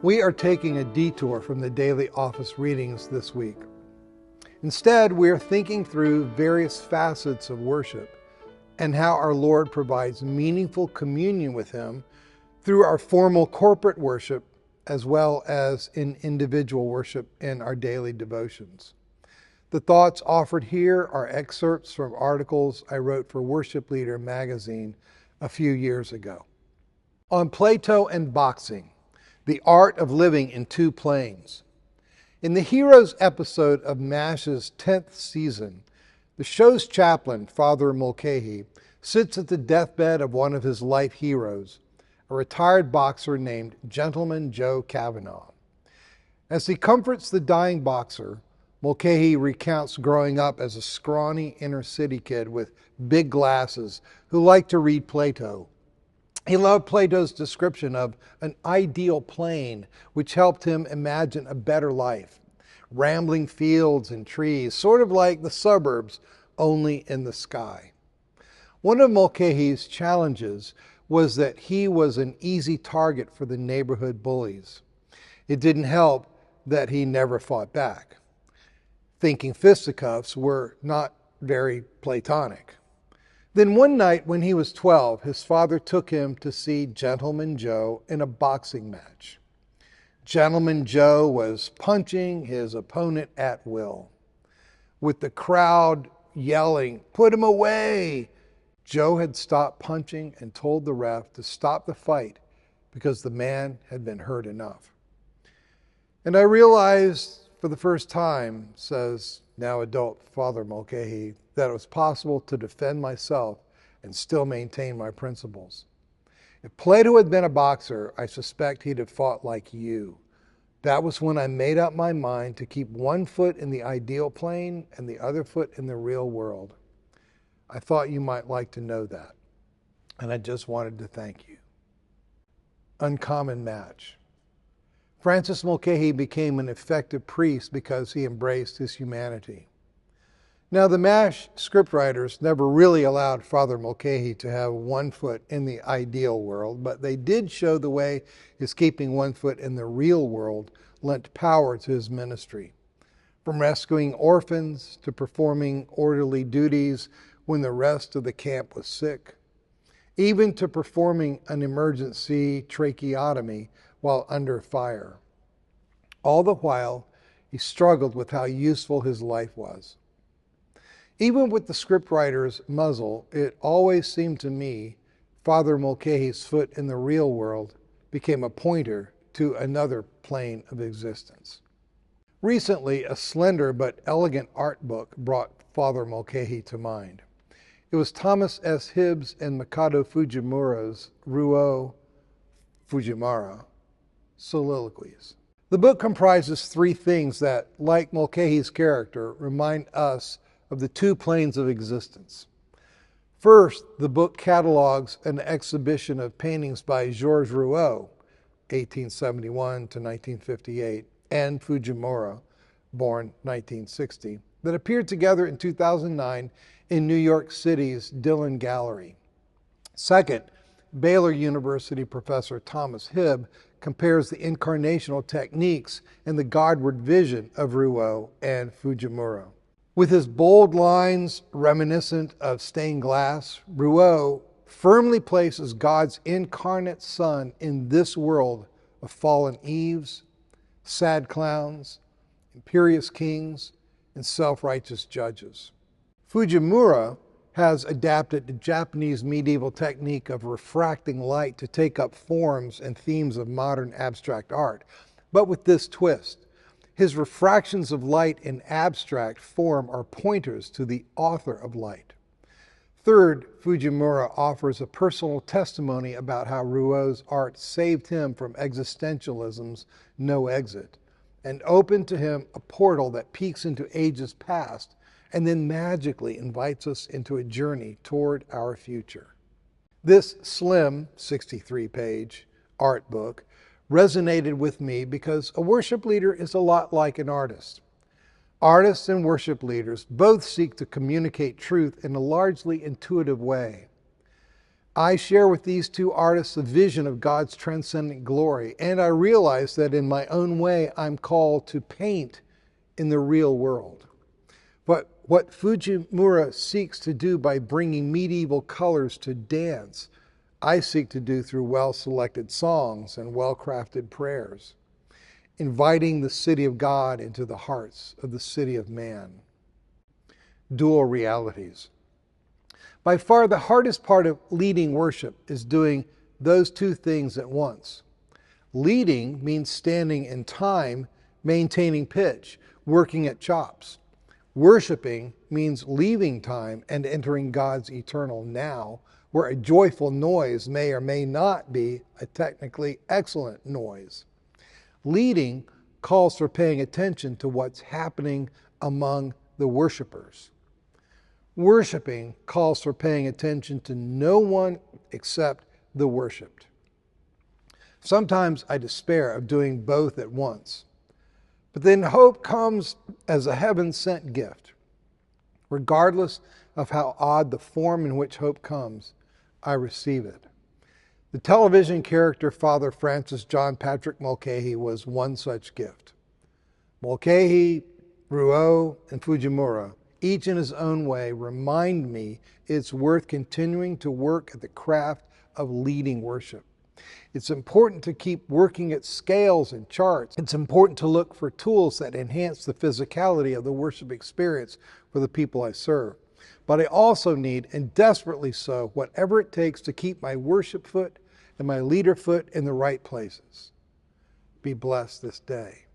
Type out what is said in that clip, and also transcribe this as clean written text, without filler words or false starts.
We are taking a detour from the daily office readings this week. Instead, we are thinking through various facets of worship and how our Lord provides meaningful communion with Him through our formal corporate worship as well as in individual worship in our daily devotions. The thoughts offered here are excerpts from articles I wrote for Worship Leader magazine a few years ago. On Plato and boxing, the art of living in two planes. In the Heroes episode of MASH's 10th season, the show's chaplain, Father Mulcahy, sits at the deathbed of one of his life heroes, a retired boxer named Gentleman Joe Kavanaugh. As he comforts the dying boxer, Mulcahy recounts growing up as a scrawny inner-city kid with big glasses who liked to read Plato. He loved Plato's description of an ideal plane, which helped him imagine a better life. Rambling fields and trees, sort of like the suburbs, only in the sky. One of Mulcahy's challenges was that he was an easy target for the neighborhood bullies. It didn't help that he never fought back. Thinking fisticuffs were not very Platonic. Then one night when he was 12, his father took him to see Gentleman Joe in a boxing match. Gentleman Joe was punching his opponent at will. With the crowd yelling, "Put him away!" Joe had stopped punching and told the ref to stop the fight because the man had been hurt enough. And I realized for the first time, says now adult Father Mulcahy, that it was possible to defend myself and still maintain my principles. If Plato had been a boxer, I suspect he'd have fought like you. That was when I made up my mind to keep one foot in the ideal plane and the other foot in the real world. I thought you might like to know that, and I just wanted to thank you. Uncommon match. Francis Mulcahy became an effective priest because he embraced his humanity. Now, the MASH scriptwriters never really allowed Father Mulcahy to have one foot in the ideal world, but they did show the way his keeping one foot in the real world lent power to his ministry. From rescuing orphans to performing orderly duties when the rest of the camp was sick, even to performing an emergency tracheotomy while under fire. All the while, he struggled with how useful his life was. Even with the scriptwriter's muzzle, it always seemed to me Father Mulcahy's foot in the real world became a pointer to another plane of existence. Recently, a slender but elegant art book brought Father Mulcahy to mind. It was Thomas S. Hibbs and Mikado Fujimura's Ruo Fujimura soliloquies. The book comprises three things that, like Mulcahy's character, remind us of the two planes of existence. First, the book catalogs an exhibition of paintings by Georges Rouault, 1871 to 1958, and Fujimura, born 1960, that appeared together in 2009 in New York City's Dillon Gallery. Second, Baylor University professor Thomas Hibb compares the incarnational techniques and the Godward vision of Rouault and Fujimura. With his bold lines reminiscent of stained glass, Rouault firmly places God's incarnate Son in this world of fallen Eves, sad clowns, imperious kings, and self-righteous judges. Fujimura has adapted the Japanese medieval technique of refracting light to take up forms and themes of modern abstract art, but with this twist. His refractions of light in abstract form are pointers to the author of light. Third, Fujimura offers a personal testimony about how Rouault's art saved him from existentialism's no exit and opened to him a portal that peeks into ages past and then magically invites us into a journey toward our future. This slim 63-page art book resonated with me because a worship leader is a lot like an artist. Artists and worship leaders both seek to communicate truth in a largely intuitive way. I share with these two artists a vision of God's transcendent glory, and I realize that in my own way I'm called to paint in the real world. But what Fujimura seeks to do by bringing medieval colors to dance, I seek to do through well-selected songs and well-crafted prayers, inviting the city of God into the hearts of the city of man. Dual realities. By far the hardest part of leading worship is doing those two things at once. Leading means standing in time, maintaining pitch, working at chops. Worshiping means leaving time and entering God's eternal now, where a joyful noise may or may not be a technically excellent noise. Leading calls for paying attention to what's happening among the worshipers. Worshiping calls for paying attention to no one except the worshiped. Sometimes I despair of doing both at once. But then hope comes as a heaven-sent gift. Regardless of how odd the form in which hope comes, I receive it. The television character Father Francis John Patrick Mulcahy was one such gift. Mulcahy, Rouault, and Fujimura, each in his own way, remind me it's worth continuing to work at the craft of leading worship. It's important to keep working at scales and charts. It's important to look for tools that enhance the physicality of the worship experience for the people I serve. But I also need, and desperately so, whatever it takes to keep my worship foot and my leader foot in the right places. Be blessed this day.